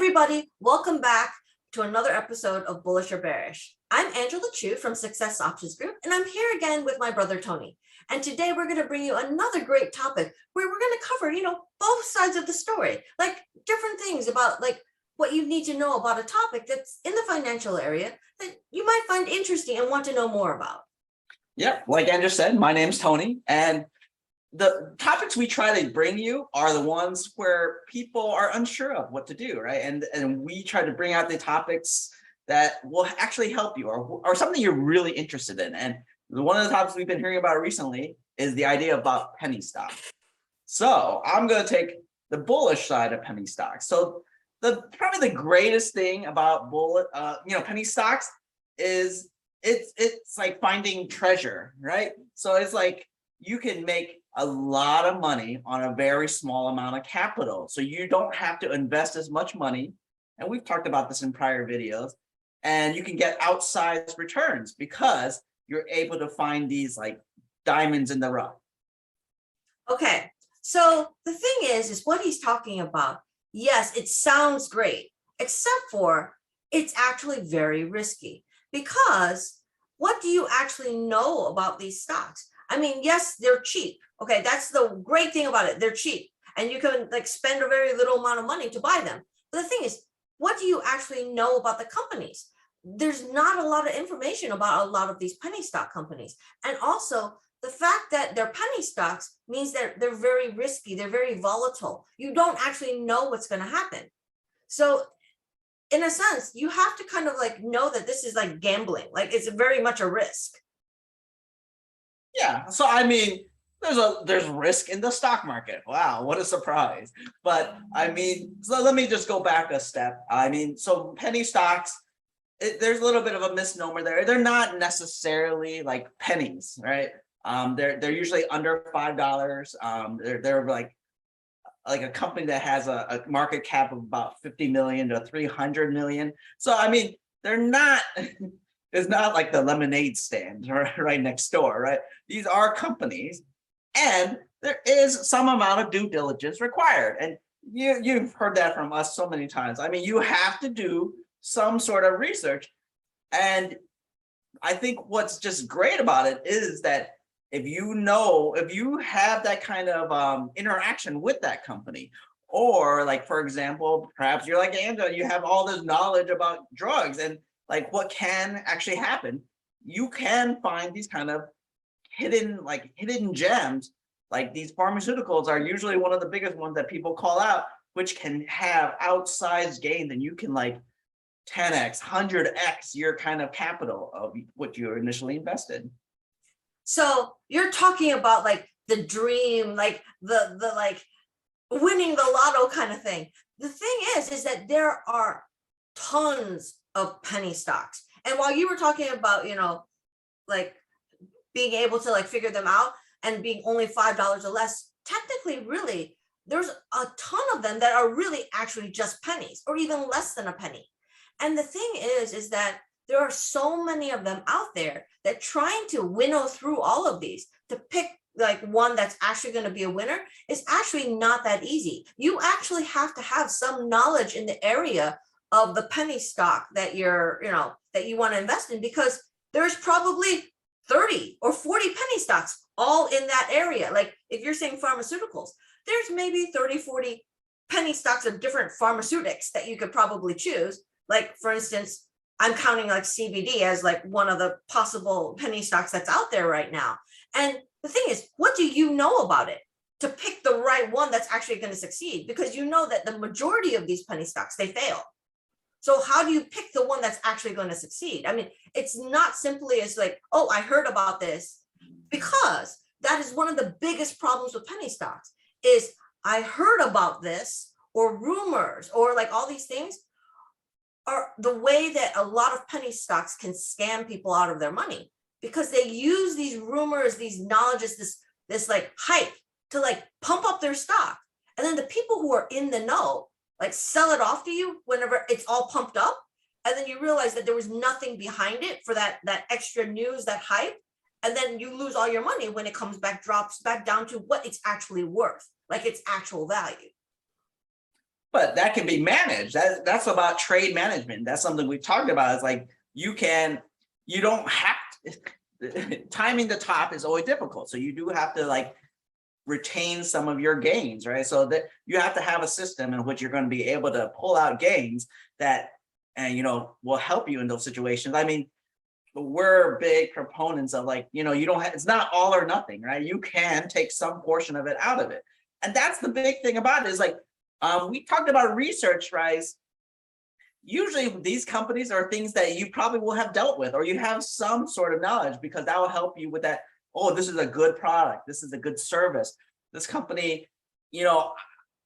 everybody, welcome back to another episode of Bullish or Bearish. I'm Angela Chu from Success Options Group, and I'm here again with my brother Tony. And today we're going to bring you another great topic where we're going to cover, both sides of the story, like different things about what you need to know about a topic that's in the financial area that you might find interesting and want to know more about. Yeah, like Andrew said, my name's Tony, and the topics we try to bring you are the ones where people are unsure of what to do, right? And we try to bring out the topics that will actually help you or something you're really interested in. And one of the topics we've been hearing about recently is the idea about penny stock. So I'm going to take the bullish side of penny stocks. So probably the greatest thing about penny stocks is it's like finding treasure, right? So it's like you can make a lot of money on a very small amount of capital. So you don't have to invest as much money. And we've talked about this in prior videos. And you can get outsized returns because you're able to find these like diamonds in the rough. Okay, so the thing is what he's talking about. Yes, it sounds great, except for it's actually very risky because what do you actually know about these stocks? I mean, yes, they're cheap. Okay, that's the great thing about it. They're cheap and you can spend a very little amount of money to buy them. But the thing is, what do you actually know about the companies? There's not a lot of information about a lot of these penny stock companies. And also the fact that they're penny stocks means that they're very risky. They're very volatile. You don't actually know what's going to happen. So in a sense, you have to kind of know that this is like gambling. It's very much a risk. Yeah. So, I mean, there's risk in the stock market. Wow, what a surprise. But I mean, so let me just go back a step. I mean, so penny stocks, there's a little bit of a misnomer there. They're not necessarily like pennies, right? They're usually under $5. They're like a company that has a market cap of about 50 million to 300 million. So, I mean, they're not... It's not like the lemonade stand right next door, right? These are companies, and there is some amount of due diligence required. And you've heard that from us so many times. I mean, you have to do some sort of research. And I think what's just great about it is that if you have that kind of interaction with that company, or like, for example, perhaps you're like Angela, you have all this knowledge about drugs and like what can actually happen, you can find these kind of hidden gems. Like these pharmaceuticals are usually one of the biggest ones that people call out, which can have outsized gains, and you can 10x, 100x your kind of capital of what you initially invested. So you're talking about the dream, the winning the lotto kind of thing. The thing is that there are tons of penny stocks. And while you were talking about, being able to figure them out and being only $5 or less, technically, really, there's a ton of them that are really actually just pennies or even less than a penny. And the thing is that there are so many of them out there that trying to winnow through all of these to pick one that's actually going to be a winner is actually not that easy. You actually have to have some knowledge in the area of the penny stock that that you want to invest in, because there's probably 30 or 40 penny stocks all in that area. If you're saying pharmaceuticals, there's maybe 30, 40 penny stocks of different pharmaceutics that you could probably choose. For instance, I'm counting CBD as one of the possible penny stocks that's out there right now. And the thing is, what do you know about it to pick the right one that's actually going to succeed? Because you know that the majority of these penny stocks, they fail. So how do you pick the one that's actually going to succeed? I mean, it's not simply as oh, I heard about this, because that is one of the biggest problems with penny stocks is I heard about this, or rumors, or all these things are the way that a lot of penny stocks can scam people out of their money, because they use these rumors, these knowledges, this hype to pump up their stock. And then the people who are in the know sell it off to you whenever it's all pumped up, and then you realize that there was nothing behind it for that extra news, that hype, and then you lose all your money when it drops back down to what it's actually worth, its actual value. but that can be managed. That's about trade management. That's something we've talked about. It's like you don't have to, timing the top is always difficult. So you do have to like retain some of your gains, right? So that you have to have a system in which you're going to be able to pull out gains that, and will help you in those situations. I mean, we're big proponents of like, you don't have, it's not all or nothing, right? You can take some portion of it out of it. And that's the big thing about it is like, we talked about research, right? Usually these companies are things that you probably will have dealt with, or you have some sort of knowledge, because that will help you with that. Oh, this is a good product. This is a good service. This company,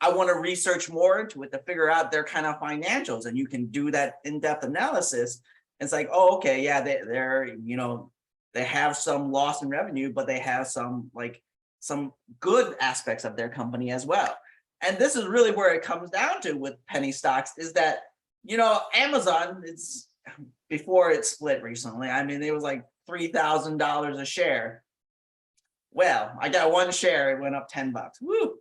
I want to research more into it to figure out their kind of financials, and you can do that in-depth analysis. It's like, oh, okay, yeah, they have some loss in revenue, but they have some good aspects of their company as well. And this is really where it comes down to with penny stocks is that, Amazon, it's before it split recently. I mean, it was like $3,000 a share. Well, I got one share, it went up $10. Woo.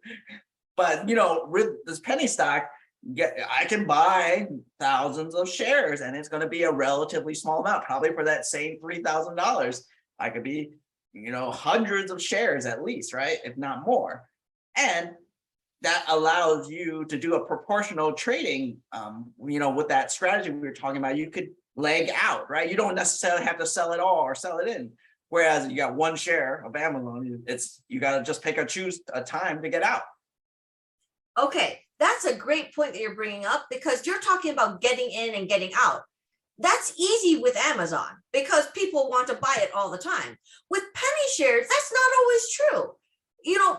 But with this penny stock, I can buy thousands of shares, and it's going to be a relatively small amount. Probably for that same $3,000, I could be, hundreds of shares at least, right? If not more. And that allows you to do a proportional trading, with that strategy we were talking about. You could leg out, right? You don't necessarily have to sell it all or sell it in. Whereas you got one share of Amazon, you got to just choose a time to get out. Okay, that's a great point that you're bringing up, because you're talking about getting in and getting out. That's easy with Amazon because people want to buy it all the time. With penny shares, that's not always true.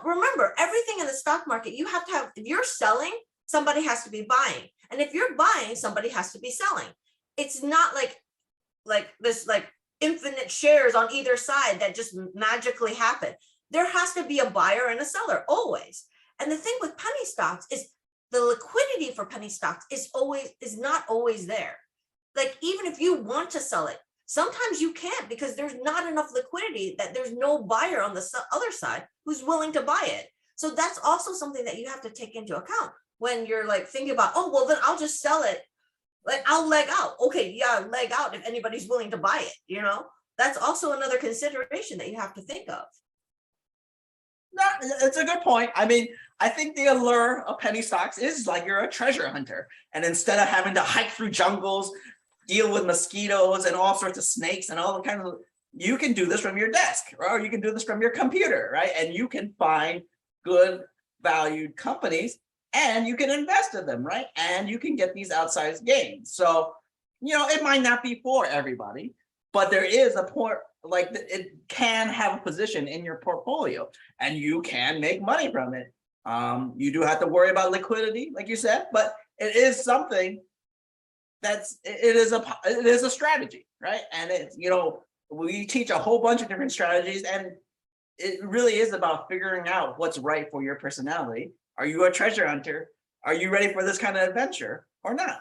Remember, everything in the stock market, you have to have, if you're selling, somebody has to be buying. And if you're buying, somebody has to be selling. It's not like this infinite shares on either side that just magically happen. There has to be a buyer and a seller always. And the thing with penny stocks is the liquidity for penny stocks is not always there. Like, even if you want to sell it, sometimes you can't, because there's not enough liquidity, that there's no buyer on the other side who's willing to buy it. So that's also something that you have to take into account when you're like thinking about, oh, well, then I'll just sell it. Like, I'll leg out. Okay, yeah, leg out if anybody's willing to buy it, That's also another consideration that you have to think of. No, it's a good point. I mean, I think the allure of penny stocks is like you're a treasure hunter. And instead of having to hike through jungles, deal with mosquitoes and all sorts of snakes and all the kinds of, you can do this from your desk, or you can do this from your computer, right? And you can find good valued companies and you can invest in them, right? And you can get these outsized gains. So, it might not be for everybody, but there is a point, like it can have a position in your portfolio and you can make money from it. You do have to worry about liquidity, like you said, but it is something it is a strategy, right? And it's, we teach a whole bunch of different strategies, and it really is about figuring out what's right for your personality. Are you a treasure hunter? Are you ready for this kind of adventure or not?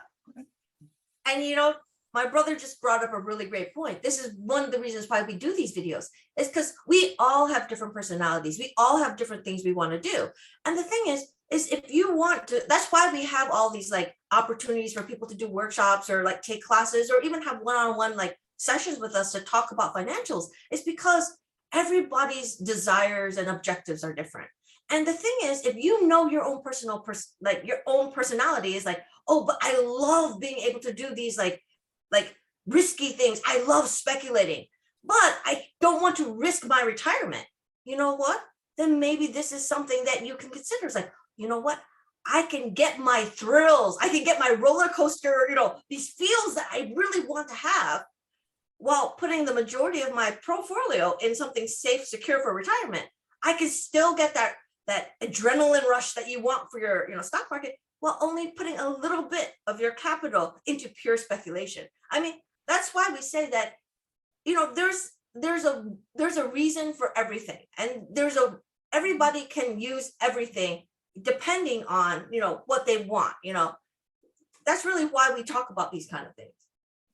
And my brother just brought up a really great point. This is one of the reasons why we do these videos, is because we all have different personalities. We all have different things we want to do. And the thing is if you want to, that's why we have all these opportunities for people to do workshops or take classes or even have one-on-one sessions with us to talk about financials. It's because everybody's desires and objectives are different. And the thing is, if you know your own personal your own personality is oh, but I love being able to do these risky things. I love speculating, but I don't want to risk my retirement. You know what? Then maybe this is something that you can consider. It's you know what? I can get my thrills. I can get my roller coaster, these feels that I really want to have, while putting the majority of my portfolio in something safe, secure for retirement. I can still get that adrenaline rush that you want for your stock market, while only putting a little bit of your capital into pure speculation. I mean, that's why we say that, there's a reason for everything, and everybody can use everything depending on, what they want, that's really why we talk about these kind of things.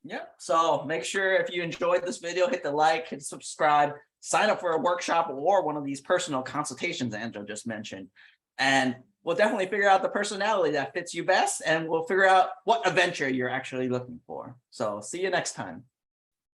Yeah. So make sure, if you enjoyed this video, hit the like, hit subscribe, sign up for a workshop or one of these personal consultations Angela just mentioned. And we'll definitely figure out the personality that fits you best, and we'll figure out what adventure you're actually looking for. So see you next time.